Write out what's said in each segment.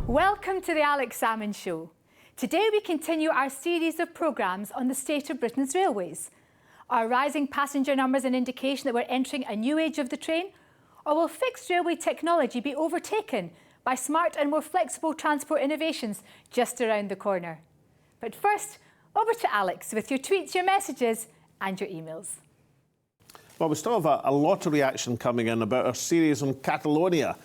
Welcome to the Alex Salmond Show. Today we continue our series of programmes on the state of Britain's railways. Are rising passenger numbers an indication that we're entering a new age of the train? Or will fixed railway technology be overtaken by smart and more flexible transport innovations just around the corner? But first, over to Alex with your tweets, your messages and your emails. Well, we still have a lot of reaction coming in about our series on Catalonia.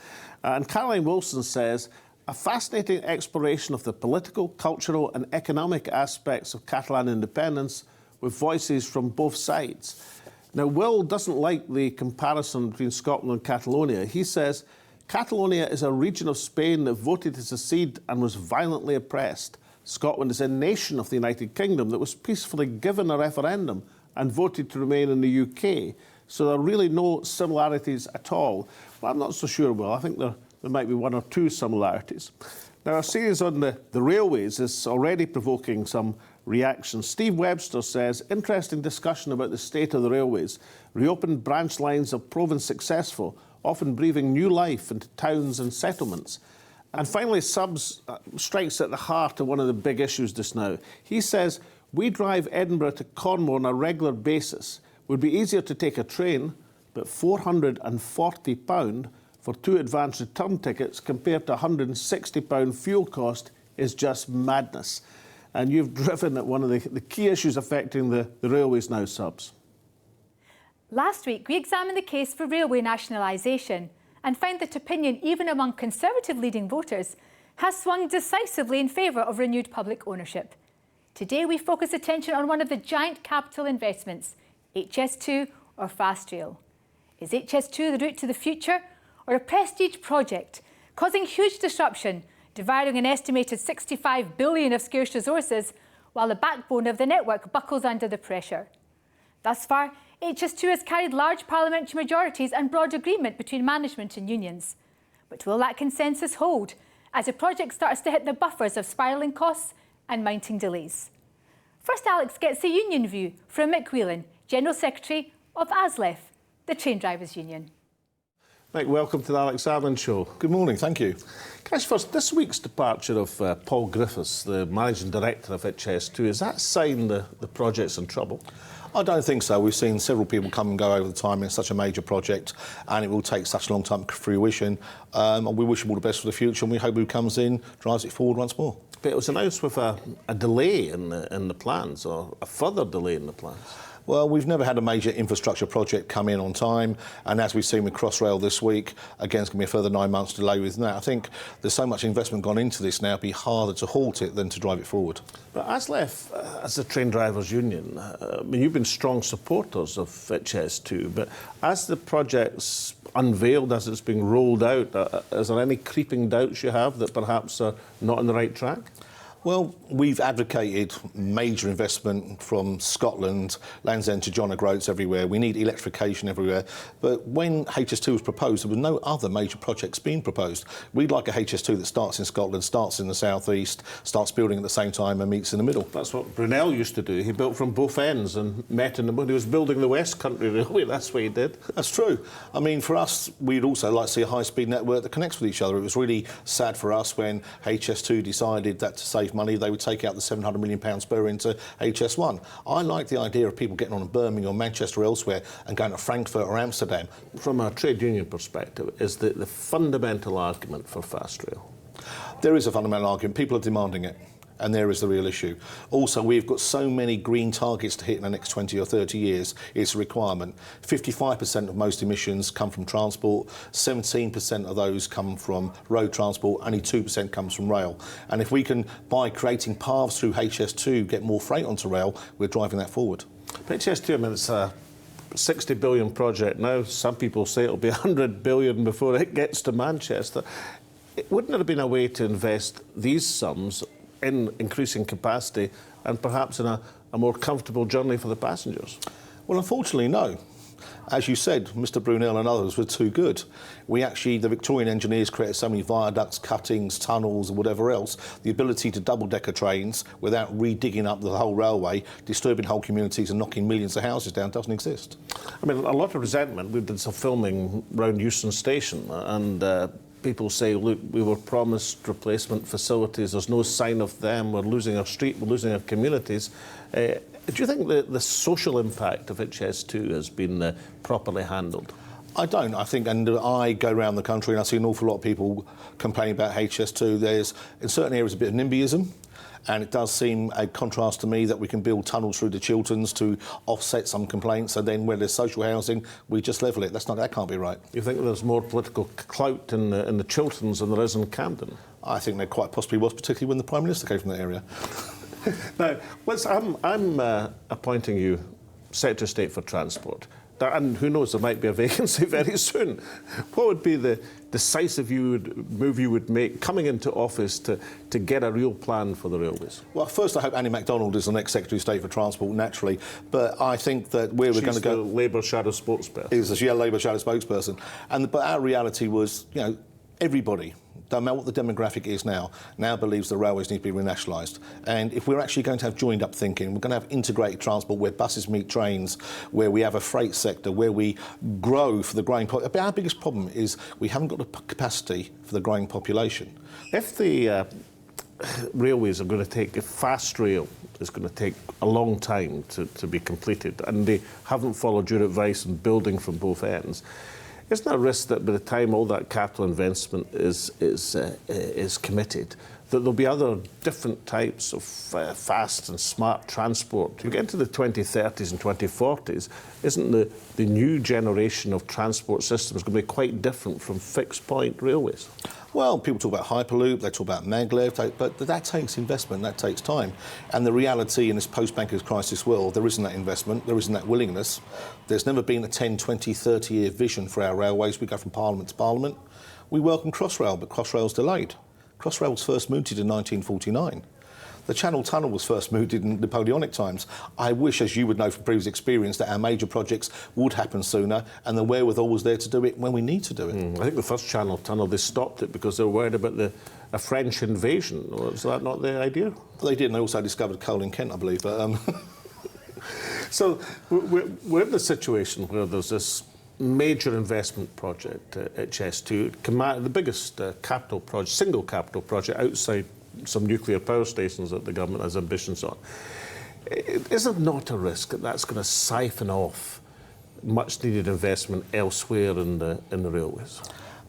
And Caroline Wilson says, a fascinating exploration of the political, cultural and economic aspects of Catalan independence with voices from both sides. Now, Will doesn't like the comparison between Scotland and Catalonia. He says, Catalonia is a region of Spain that voted to secede and was violently oppressed. Scotland is a nation of the United Kingdom that was peacefully given a referendum and voted to remain in the UK. So there are really no similarities at all. Well, I'm not so sure, Will. I think there might be one or two similarities. Now, our series on the railways is already provoking some reaction. Steve Webster says, interesting discussion about the state of the railways. Reopened branch lines have proven successful, often breathing new life into towns and settlements. And finally, Subs strikes at the heart of one of the big issues just now. He says, we drive Edinburgh to Cornwall on a regular basis. It would be easier to take a train, but £440 for 2 advance return tickets compared to £160 fuel cost is just madness. And you've driven at one of the key issues affecting the railways now, Subs. Last week, we examined the case for railway nationalisation and found that opinion, even among Conservative leading voters, has swung decisively in favour of renewed public ownership. Today, we focus attention on one of the giant capital investments, HS2 or Fast Rail. Is HS2 the route to the future, or a prestige project causing huge disruption, devouring an estimated £65 billion of scarce resources, while the backbone of the network buckles under the pressure? Thus far, HS2 has carried large parliamentary majorities and broad agreement between management and unions. But will that consensus hold as the project starts to hit the buffers of spiralling costs and mounting delays? First, Alex gets the union view from Mick Whelan, General Secretary of ASLEF, the Train Drivers' Union. Mick, welcome to the Alex Salmond Show. Good morning, thank you. Can I ask first, this week's departure of Paul Griffiths, the Managing Director of HS2, is that a sign the project's in trouble? I don't think so. We've seen several people come and go over the time in such a major project, and it will take such a long time to fruition. And we wish him all the best for the future, and we hope who comes in drives it forward once more. But it was announced with a delay in the plans, or a further delay in the plans. Well, we've never had a major infrastructure project come in on time, and as we've seen with Crossrail this week, again, it's going to be a further 9 months delay with that. I think there's so much investment gone into this now, it'd be harder to halt it than to drive it forward. But ASLEF, as the Train Drivers' Union, I mean, you've been strong supporters of HS2, but as the project's unveiled, as it's being rolled out, is there any creeping doubts you have that perhaps are not on the right track? Well, we've advocated major investment from Scotland, Land's End to John O'Groats everywhere. We need electrification everywhere. But when HS2 was proposed, there were no other major projects being proposed. We'd like a HS2 that starts in Scotland, starts in the southeast, starts building at the same time and meets in the middle. That's what Brunel used to do. He built from both ends and met in the middle. He was building the West Country Railway, that's what he did. That's true. I mean, for us, we'd also like to see a high-speed network that connects with each other. It was really sad for us when HS2 decided that to save money, they would take out the £700 million spur into HS1. I like the idea of people getting on to Birmingham or Manchester or elsewhere and going to Frankfurt or Amsterdam. From a trade union perspective, is the fundamental argument for Fast Rail? There is a fundamental argument. People are demanding it. And there is the real issue. Also, we've got so many green targets to hit in the next 20 or 30 years. It's a requirement. 55% of most emissions come from transport, 17% of those come from road transport, only 2% comes from rail. And if we can, by creating paths through HS2, get more freight onto rail, we're driving that forward. But HS2, I mean, it's a £60 billion project now. Some people say it'll be £100 billion before it gets to Manchester. Wouldn't it have been a way to invest these sums in increasing capacity and perhaps in a more comfortable journey for the passengers? Well, unfortunately, no. As you said, Mr. Brunel and others were too good. The Victorian engineers created so many viaducts, cuttings, tunnels and whatever else. The ability to double-decker trains without redigging up the whole railway, disturbing whole communities and knocking millions of houses down doesn't exist. I mean, a lot of resentment. We did some filming around Euston Station and people say, look, we were promised replacement facilities, there's no sign of them, we're losing our street, we're losing our communities. Do you think the social impact of HS2 has been properly handled? I don't. I think, and I go around the country and I see an awful lot of people complaining about HS2. There's, in certain areas, a bit of NIMBYism. And it does seem a contrast to me that we can build tunnels through the Chilterns to offset some complaints, and then where there's social housing, we just level it. That can't be right. You think there's more political clout in the Chilterns than there is in Camden? I think there quite possibly was, particularly when the Prime Minister came from that area. Now, I'm appointing you Secretary of State for Transport. And who knows, there might be a vacancy very soon. What would be the decisive move you would make coming into office to get a real plan for the railways? Well, first I hope Annie MacDonald is the next Secretary of State for Transport, naturally. But I think that where we're going to go... She's the Labour shadow spokesperson. Is a Labour shadow spokesperson. But our reality was, you know, everybody, don't matter what the demographic is now believes the railways need to be renationalised. And if we're actually going to have joined-up thinking, we're going to have integrated transport where buses meet trains, where we have a freight sector, where we grow for the growing population. Our biggest problem is we haven't got the capacity for the growing population. If the railways are going to take, if fast rail is going to take a long time to be completed, and they haven't followed your advice in building from both ends, isn't there a risk that by the time all that capital investment is committed, that there'll be other different types of fast and smart transport? You get into the 2030s and 2040s, isn't the new generation of transport systems going to be quite different from fixed point railways? Well, people talk about Hyperloop, they talk about maglev, but that takes investment, that takes time. And the reality in this post-bankers crisis world, there isn't that investment, there isn't that willingness. There's never been a 10, 20, 30-year vision for our railways. We go from Parliament to Parliament. We welcome Crossrail, but Crossrail's delayed. Crossrail was first mooted in 1949. The Channel Tunnel was first mooted in Napoleonic times. I wish, as you would know from previous experience, that our major projects would happen sooner and the wherewithal was there to do it when we need to do it. I think the first Channel Tunnel, they stopped it because they were worried about a French invasion. Was that not the idea? They did, and they also discovered coal in Kent, I believe. But, So we're in the situation where there's this major investment project, HS2, the biggest capital project, single capital project outside some nuclear power stations that the government has ambitions on. Is there not a risk that that's going to siphon off much-needed investment elsewhere in the railways?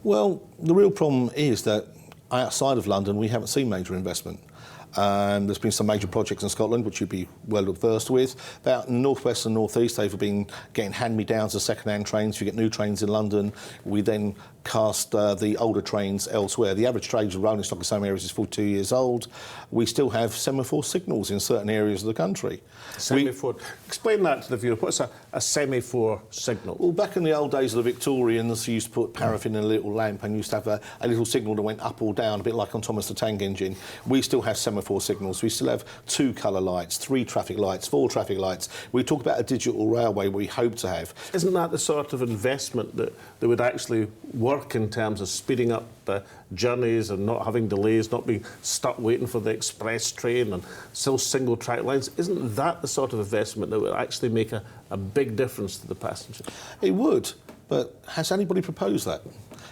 Well, the real problem is that outside of London, we haven't seen major investment. There's been some major projects in Scotland, which you'd be well versed with. About in the northwest and northeast, they've been getting hand-me-downs of second-hand trains. You get new trains in London. We then cast the older trains elsewhere. The average age of rolling stock in some areas is 42 years old. We still have semaphore signals in certain areas of the country. Semaphore. Explain that to the viewer. What's a semaphore signal? Well, back in the old days of the Victorians, you used to put paraffin in a little lamp and you used to have a little signal that went up or down, a bit like on Thomas the Tank Engine. We still have semaphore signals. We still have 2 colour lights, 3 traffic lights, 4 traffic lights. We talk about a digital railway we hope to have. Isn't that the sort of investment that would actually work in terms of speeding up journeys and not having delays, not being stuck waiting for the express train and still single track lines? Isn't that the sort of investment that would actually make a big difference to the passengers? It would, but has anybody proposed that?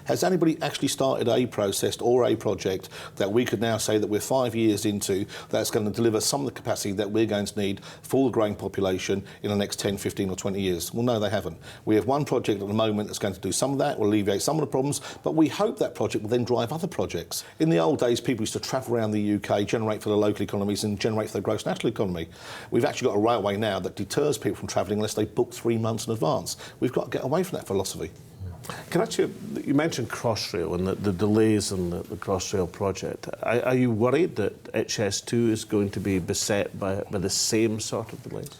Has anybody actually started a process or a project that we could now say that we're 5 years into that's going to deliver some of the capacity that we're going to need for the growing population in the next 10, 15 or 20 years? Well, no, they haven't. We have one project at the moment that's going to do some of that, will alleviate some of the problems, but we hope that project will then drive other projects. In the old days, people used to travel around the UK, generate for the local economies and generate for the gross national economy. We've actually got a railway now that deters people from travelling unless they book 3 months in advance. We've got to get away from that philosophy. You mentioned Crossrail and the delays in the Crossrail project. Are you worried that HS2 is going to be beset by the same sort of delays?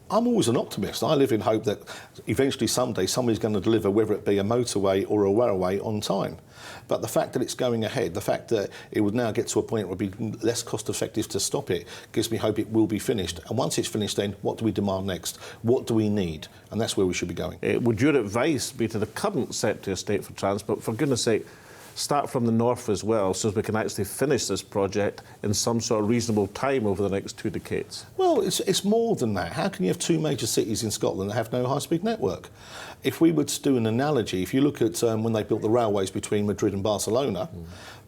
I'm always an optimist. I live in hope that eventually someday somebody's going to deliver, whether it be a motorway or a railway, on time. But the fact that it's going ahead, the fact that it would now get to a point where it would be less cost effective to stop it, gives me hope it will be finished. And once it's finished, then what do we demand next? What do we need? And that's where we should be going. Would your advice be to the current Secretary of State for Transport, for goodness sake, start from the north as well, so we can actually finish this project in some sort of reasonable time over the next 2 decades? Well, it's more than that. How can you have 2 major cities in Scotland that have no high-speed network? If we were to do an analogy, if you look at when they built the railways between Madrid and Barcelona,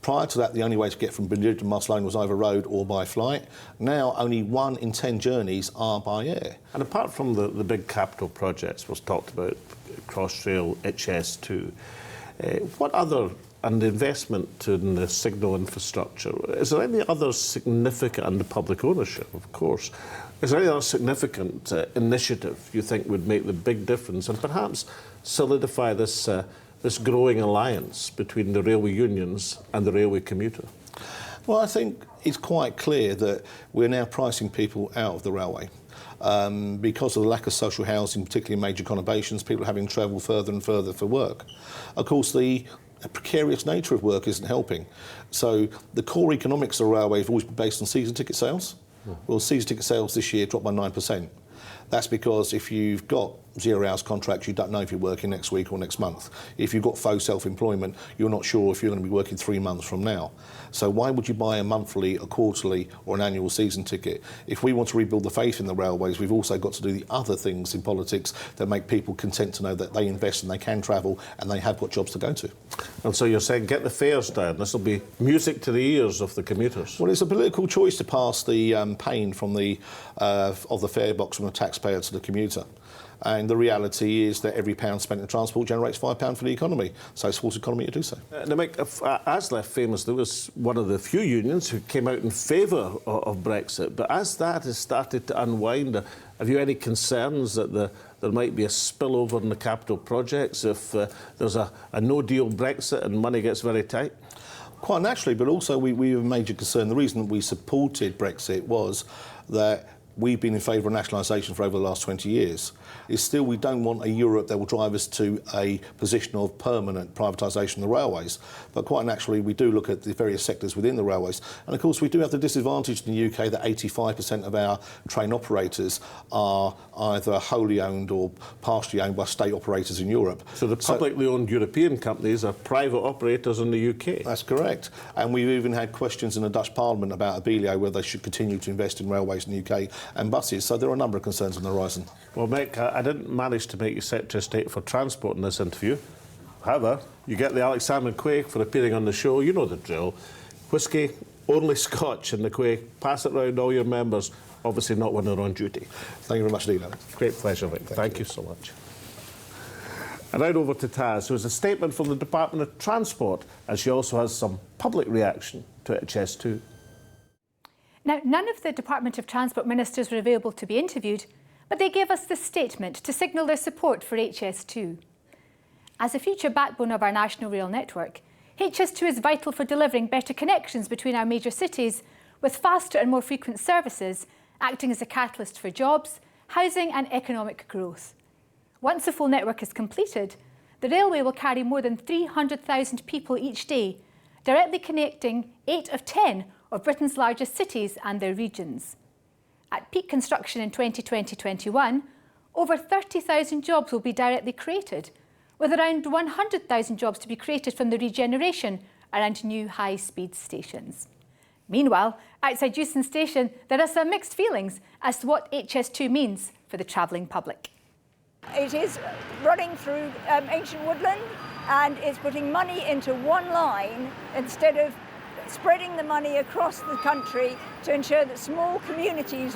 prior to that, the only way to get from Madrid to Barcelona was either road or by flight. Now, only 1 in 10 journeys are by air. And apart from the big capital projects was talked about, Crossrail, HS2, what other, and investment in the signal infrastructure, is there any other significant, and the public ownership, of course, is there any other significant initiative you think would make the big difference and perhaps solidify this growing alliance between the railway unions and the railway commuter? Well, I think it's quite clear that we're now pricing people out of the railway. Because of the lack of social housing, particularly in major conurbations, people are having to travel further and further for work. Of course, the precarious nature of work isn't helping. So the core economics of the railway have always been based on season ticket sales. Well, season ticket sales this year dropped by 9%. That's because if you've got 0 hours contracts, you don't know if you're working next week or next month. If you've got faux self-employment, you're not sure if you're going to be working 3 months from now. So why would you buy a monthly, a quarterly or an annual season ticket? If we want to rebuild the faith in the railways, we've also got to do the other things in politics that make people content to know that they invest and they can travel and they have got jobs to go to. And so you're saying get the fares down. This will be music to the ears of the commuters. Well, it's a political choice to pass the pain from of the fare box from the taxpayer to the commuter. And the reality is that every pound spent in transport generates £5 for the economy. So it's forced economy to do so. Now, Mick, ASLEF famously was one of the few unions who came out in favour of Brexit. But as that has started to unwind, have you any concerns that there might be a spillover in the capital projects if there's a no-deal Brexit and money gets very tight? Quite naturally, but also we have a major concern. The reason that we supported Brexit was that we've been in favour of nationalisation for over the last 20 years. Is still we don't want a Europe that will drive us to a position of permanent privatisation of the railways. But quite naturally, we do look at the various sectors within the railways. And of course, we do have the disadvantage in the UK that 85% of our train operators are either wholly owned or partially owned by state operators in Europe. So the publicly owned European companies are private operators in the UK? That's correct. And we've even had questions in the Dutch Parliament about Abellio, whether they should continue to invest in railways in the UK and buses. So there are a number of concerns on the horizon. Well, Mick, I didn't manage to make you Secretary of State for Transport in this interview. However, you get the Alex Salmond Quake for appearing on the show. You know the drill. Whisky, only Scotch in the Quake. Pass it round all your members, obviously not when they're on duty. Thank you very much indeed, Alex. Great pleasure, Mick. Thank you so much. And now over to Taz, who has a statement from the Department of Transport, and she also has some public reaction to HS2. Now, none of the Department of Transport ministers were available to be interviewed, but they gave us this statement to signal their support for HS2. As a future backbone of our national rail network, HS2 is vital for delivering better connections between our major cities, with faster and more frequent services, acting as a catalyst for jobs, housing and economic growth. Once the full network is completed, the railway will carry more than 300,000 people each day, directly connecting 8 of 10 of Britain's largest cities and their regions. At peak construction in 2020-21, over 30,000 jobs will be directly created, with around 100,000 jobs to be created from the regeneration around new high-speed stations. Meanwhile, outside Euston Station, there are some mixed feelings as to what HS2 means for the travelling public. It is running through ancient woodland, and it's putting money into one line instead of spreading the money across the country to ensure that small communities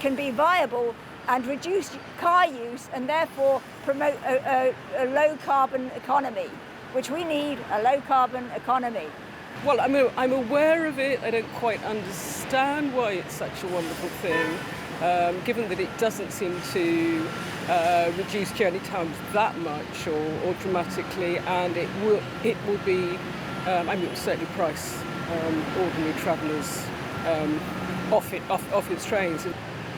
can be viable and reduce car use and therefore promote a low-carbon economy, which we need, a low-carbon economy. Well, I'm aware of it. I don't quite understand why it's such a wonderful thing, given that it doesn't seem to reduce journey times that much or dramatically, and it will be, it will certainly price ordinary travellers off its trains.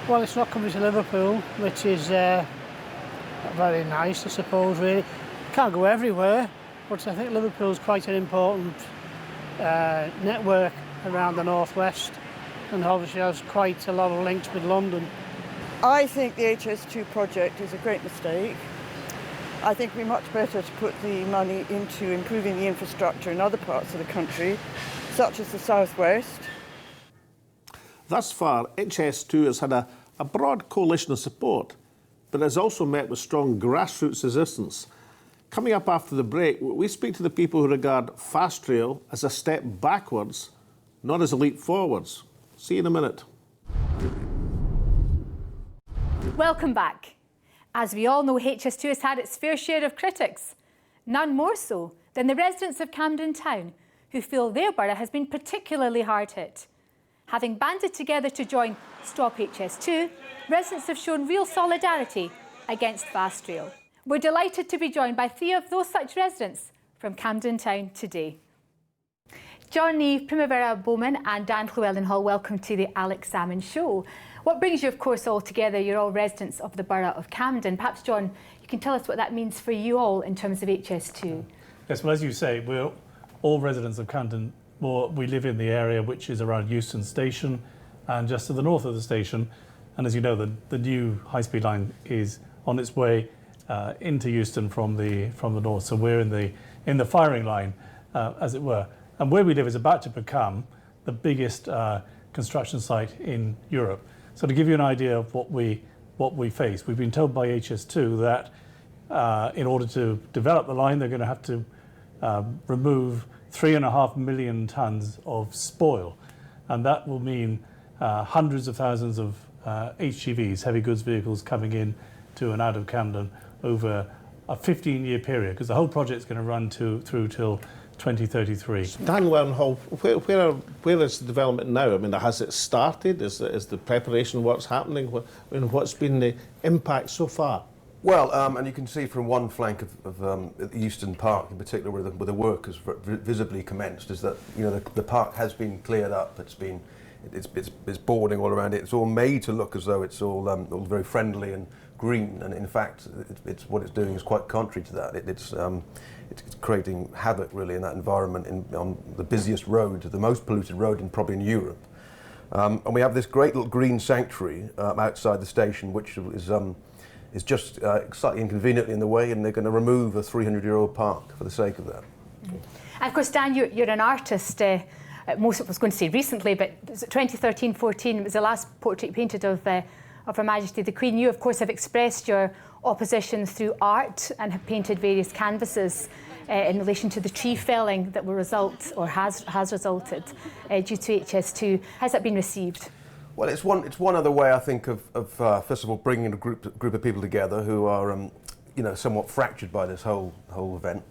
Well, it's not coming to Liverpool, which is very nice, I suppose, really. Can't go everywhere, but I think Liverpool's quite an important network around the northwest, and obviously has quite a lot of links with London. I think the HS2 project is a great mistake. I think it'd be much better to put the money into improving the infrastructure in other parts of the country, such as the southwest. Thus far, HS2 has had a broad coalition of support, but has also met with strong grassroots resistance. Coming up after the break, we speak to the people who regard fast rail as a step backwards, not as a leap forwards. See you in a minute. Welcome back. As we all know, HS2 has had its fair share of critics, none more so than the residents of Camden Town, who feel their borough has been particularly hard hit. Having banded together to join Stop HS2, residents have shown real solidarity against fast rail. We're delighted to be joined by 3 of those such residents from Camden Town today. John Neve, Primavera Bowman and Dan Llewellyn-Hall, welcome to the Alex Salmond Show. What brings you, of course, all together? You're all residents of the borough of Camden. Perhaps, John, you can tell us what that means for you all in terms of HS2. Yes, well, as you say, we're all residents of Camden. We live in the area which is around Euston Station and just to the north of the station. And as you know, the new high-speed line is on its way into Euston from the north. So we're in the firing line, as it were. And where we live is about to become the biggest construction site in Europe. So to give you an idea of what we face, we've been told by HS2 that in order to develop the line, they're going to have to remove 3.5 million tonnes of spoil. And that will mean hundreds of thousands of HGVs, heavy goods vehicles, coming in to and out of Camden over a 15-year period, because the whole project is going to run through till 2033. Dan Llewellyn-Hall, where is the development now? I mean, has it started? Is the preparation works happening? What's been the impact so far? Well, and you can see from one flank of Euston Park in particular, where the work has visibly commenced, is that the park has been cleared up. It's boarding all around it. It's all made to look as though it's all very friendly and green, and in fact, what it's doing is quite contrary to that. It's creating havoc really in that environment on the busiest road, the most polluted road probably in Europe. And we have this great little green sanctuary outside the station, which is just slightly inconveniently in the way, and they're going to remove a 300-year-old park for the sake of that. And of course, Dan, you're an artist. Most of us going to say recently, but 2013-14 was the last portrait painted of Her Majesty the Queen. You, of course, have expressed your opposition through art and have painted various canvases in relation to the tree felling that will result, or has resulted, due to HS2. How's that been received? Well, it's one other way, I think, of first of all bringing a group of people together who are somewhat fractured by this whole event,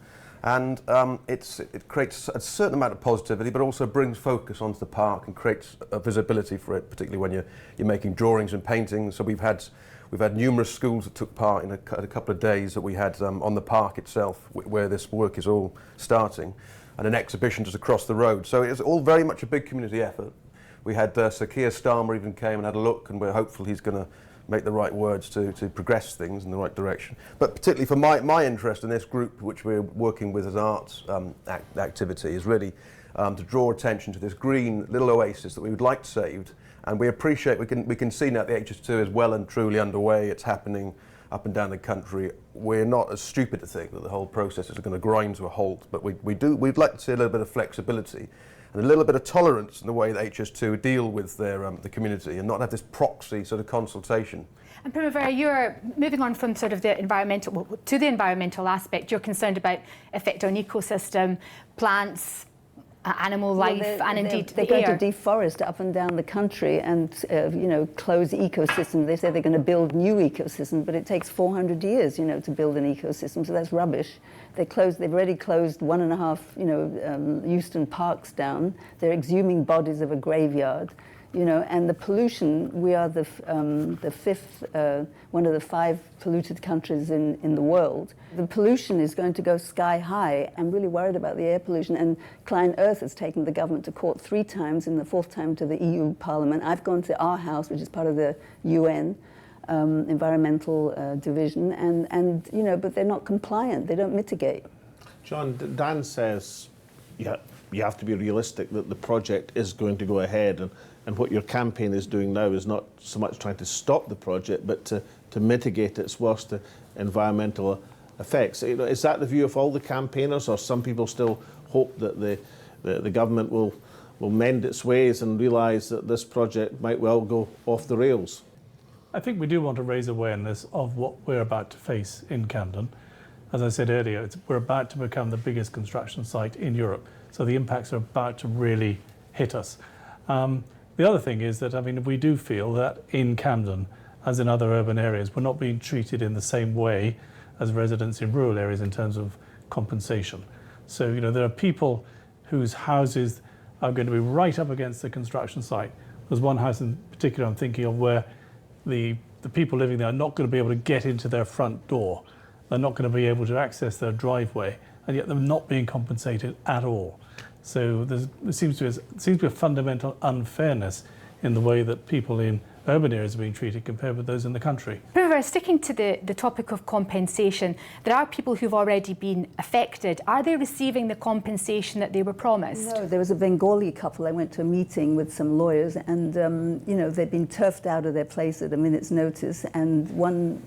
and it creates a certain amount of positivity, but also brings focus onto the park and creates a visibility for it, particularly when you're making drawings and paintings. So we've had numerous schools that took part in a couple of days that we had on the park itself, where this work is all starting, and an exhibition just across the road. So it's all very much a big community effort. We had Sir Keir Starmer even came and had a look, and we're hopeful he's going to make the right words to progress things in the right direction. But particularly for my interest in this group, which we're working with as an arts activity, is really to draw attention to this green little oasis that we would like saved. And we appreciate, we can see now that the HS2 is well and truly underway. It's happening up and down the country. We're not as stupid to think that the whole process is going to grind to a halt, but we'd like to see a little bit of flexibility and a little bit of tolerance in the way that HS2 deal with the community, and not have this proxy sort of consultation. And Primavera, you're moving on from sort of the environmental to the environmental aspect. You're concerned about effect on ecosystem, plants, animal life, and indeed they're going to deforest up and down the country and close ecosystems. They say they're going to build new ecosystems, but it takes 400 years, to build an ecosystem. So that's rubbish. They've already closed 1.5, Euston parks down. They're exhuming bodies of a graveyard. And the pollution, we are the fifth, one of the 5 polluted countries in the world. The pollution is going to go sky high. I'm really worried about the air pollution. And Klein Earth has taken the government to court 3 times, and the 4th time to the EU Parliament. I've gone to our house, which is part of the UN Environmental Division, and but they're not compliant. They don't mitigate. John, Dan says you have to be realistic that the project is going to go ahead, and what your campaign is doing now is not so much trying to stop the project, but to mitigate its worst environmental effects. You know, is that the view of all the campaigners, or some people still hope that the government will mend its ways and realise that this project might well go off the rails? I think we do want to raise awareness of what we're about to face in Camden. As I said earlier, we're about to become the biggest construction site in Europe, so the impacts are about to really hit us. The other thing is that, I mean, we do feel that in Camden, as in other urban areas, we're not being treated in the same way as residents in rural areas in terms of compensation. So, you know, there are people whose houses are going to be right up against the construction site. There's one house in particular I'm thinking of where the people living there are not going to be able to get into their front door. They're not going to be able to access their driveway, and yet they're not being compensated at all. So there seems to be a fundamental unfairness in the way that people in urban areas are being treated compared with those in the country. However, sticking to the topic of compensation, there are people who've already been affected. Are they receiving the compensation that they were promised? No, there was a Bengali couple. I went to a meeting with some lawyers, and you know, they've been turfed out of their place at a minute's notice. And one,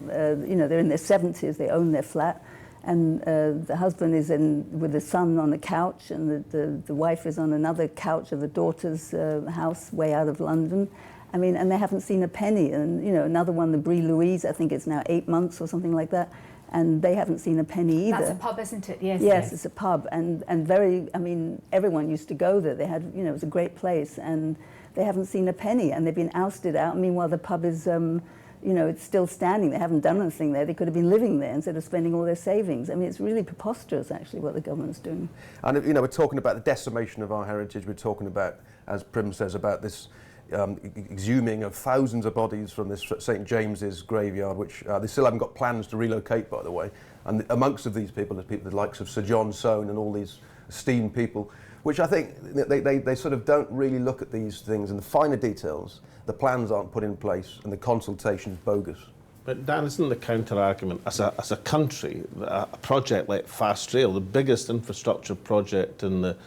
you know, they're in their 70s. They own their flat, and the husband is with the son on a couch, and the wife is on another couch of the daughter's house way out of London. I mean, and they haven't seen a penny. And, you know, another one, the Brie Louise, I think it's now 8 months or something like that, and they haven't seen a penny either. That's a pub, isn't it? Yes. Yes, it's a pub, and very, I mean, everyone used to go there. They had, you know, it was a great place, and they haven't seen a penny, and they've been ousted out. Meanwhile, the pub is, you know, it's still standing. They haven't done anything there. They could have been living there instead of spending all their savings. I mean, it's really preposterous, actually, what the government's doing. And, you know, we're talking about the decimation of our heritage. We're talking about, as Prim says, about this exhuming of thousands of bodies from this St James's graveyard, which they still haven't got plans to relocate, by the way. And amongst of these people, there's people the likes of Sir John Soane and all these esteemed people, which I think they sort of don't really look at these things in the finer details. The plans aren't put in place, and the consultation is bogus. But Dan, isn't the counter-argument, as a country, a project like Fast Rail, the biggest infrastructure project in the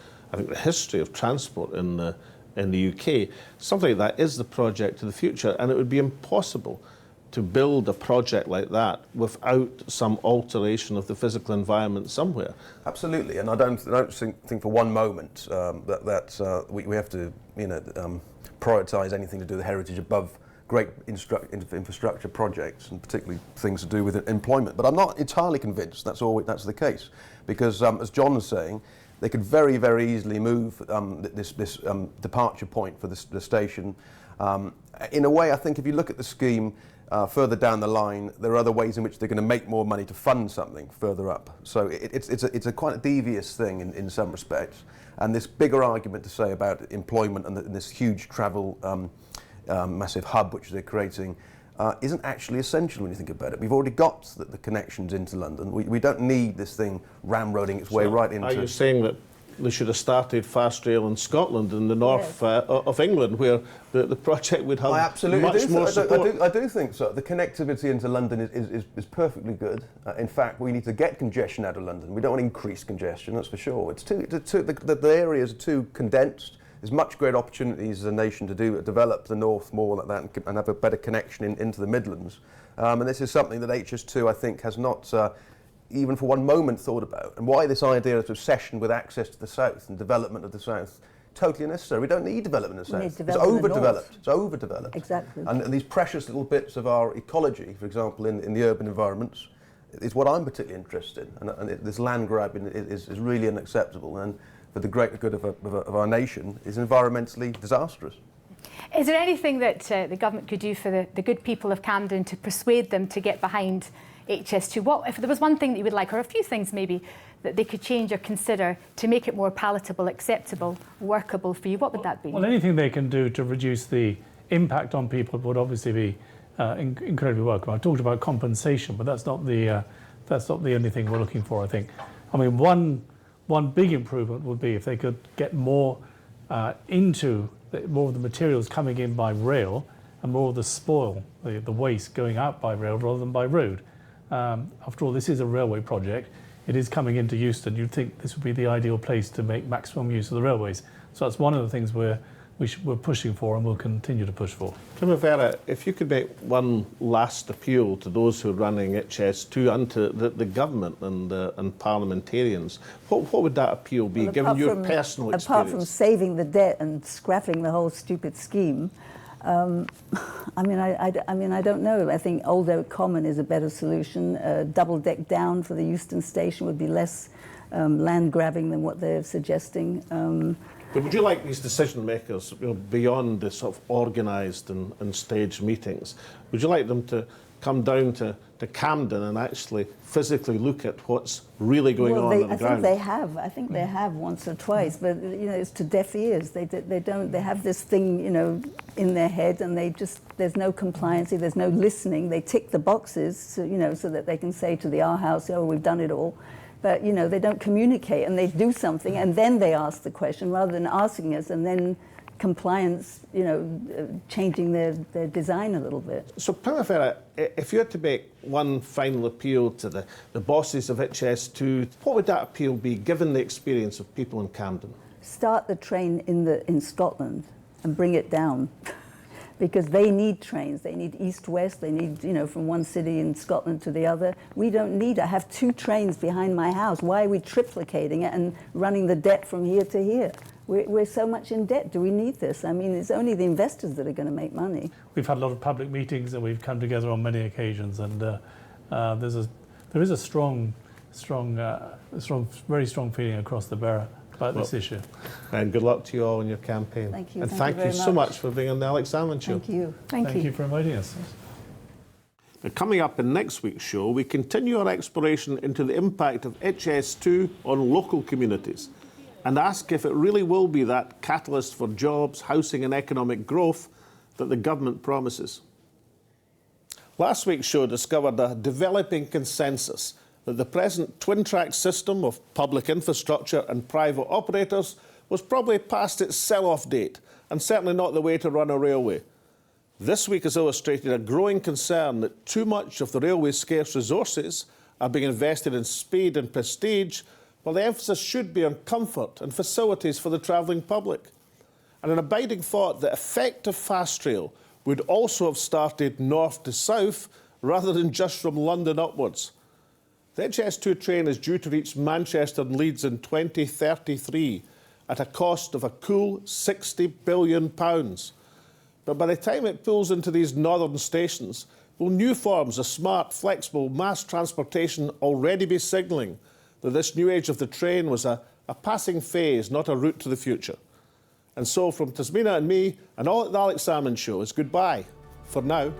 history of transport in the UK, something like that is the project of the future, and it would be impossible to build a project like that without some alteration of the physical environment somewhere. Absolutely, and I don't think for one moment that we have to, you know, prioritise anything to do with heritage above great infrastructure projects, and particularly things to do with employment. But I'm not entirely convinced that's the case, because as John was saying, they could very, very easily move this departure point for the station. In a way, I think if you look at the scheme further down the line, there are other ways in which they're going to make more money to fund something further up. So it's a quite a devious thing in some respects. And this bigger argument to say about employment and this huge travel massive hub which they're creating isn't actually essential when you think about it. We've already got the connections into London. We don't need this thing ramroding its way right into... Are you saying that they should have started Fast Rail in Scotland, in the north of England, where the project would have much more support? I do think so. The connectivity into London is perfectly good. In fact, we need to get congestion out of London. We don't want to increase congestion, that's for sure. The areas are too condensed. There's much greater opportunities as a nation to develop the north more like that and have a better connection into the Midlands. And this is something that HS2, I think, has not even for one moment thought about. And why this idea of obsession with access to the south and development of the south, totally unnecessary. We don't need development in the south. It's overdeveloped. It's overdeveloped. Exactly. And these precious little bits of our ecology, for example, in the urban environments, is what I'm particularly interested in. And this land grabbing is really unacceptable. And for the greater good of our nation, is environmentally disastrous. Is there anything that the government could do for the good people of Camden to persuade them to get behind HS2? What, if there was one thing that you would like, or a few things maybe, that they could change or consider to make it more palatable, acceptable, workable for you, what would that be? Well, anything they can do to reduce the impact on people would obviously be incredibly welcome. I talked about compensation, but that's not the only thing we're looking for, I think. I mean, one big improvement would be if they could get more into more of the materials coming in by rail and more of the spoil, the waste going out by rail rather than by road. After all, this is a railway project. It is coming into Euston. You'd think this would be the ideal place to make maximum use of the railways. So that's one of the things we're we're pushing for and will continue to push for. Primavera, if you could make one last appeal to those who are running HS2 and to the government and parliamentarians, what would that appeal be, given your personal experience? Apart from saving the debt and scrapping the whole stupid scheme, I don't know. I think Old Oak Common is a better solution. Double deck down for the Euston Station would be less land grabbing than what they're suggesting. But would you like these decision makers, beyond the sort of organised and staged meetings, would you like them to come down to Camden and actually physically look at what's really going on the ground? I think they have once or twice, but it's to deaf ears. They have this thing in their head, and there's no compliancy, there's no listening. They tick the boxes, so that they can say to the R House, oh, we've done it all. But they don't communicate, and they do something, and then they ask the question rather than asking us, and then compliance, changing their design a little bit. So, Primavera, if you had to make one final appeal to the bosses of HS2, what would that appeal be, given the experience of people in Camden? Start the train in Scotland and bring it down. Because they need trains, they need east-west, they need, from one city in Scotland to the other. We don't need, I have 2 trains behind my house. Why are we triplicating it and running the debt from here to here? We're so much in debt, do we need this? I mean, it's only the investors that are going to make money. We've had a lot of public meetings and we've come together on many occasions, and there is a very strong feeling across the borough about this issue. And good luck to you all in your campaign. Thank you. And thank you so much for being on the Alex Salmond Show. Thank you. Thank you for inviting us. Now, coming up in next week's show, we continue our exploration into the impact of HS2 on local communities and ask if it really will be that catalyst for jobs, housing and economic growth that the government promises. Last week's show discovered a developing consensus that the present twin-track system of public infrastructure and private operators was probably past its sell-off date and certainly not the way to run a railway. This week has illustrated a growing concern that too much of the railway's scarce resources are being invested in speed and prestige, while the emphasis should be on comfort and facilities for the travelling public. And an abiding thought that effective fast rail would also have started north to south rather than just from London upwards. The HS2 train is due to reach Manchester and Leeds in 2033 at a cost of a cool £60 billion. But by the time it pulls into these northern stations, will new forms of smart, flexible mass transportation already be signalling that this new age of the train was a passing phase, not a route to the future? And so from Tasmina and me and all at the Alex Salmond Show is goodbye for now.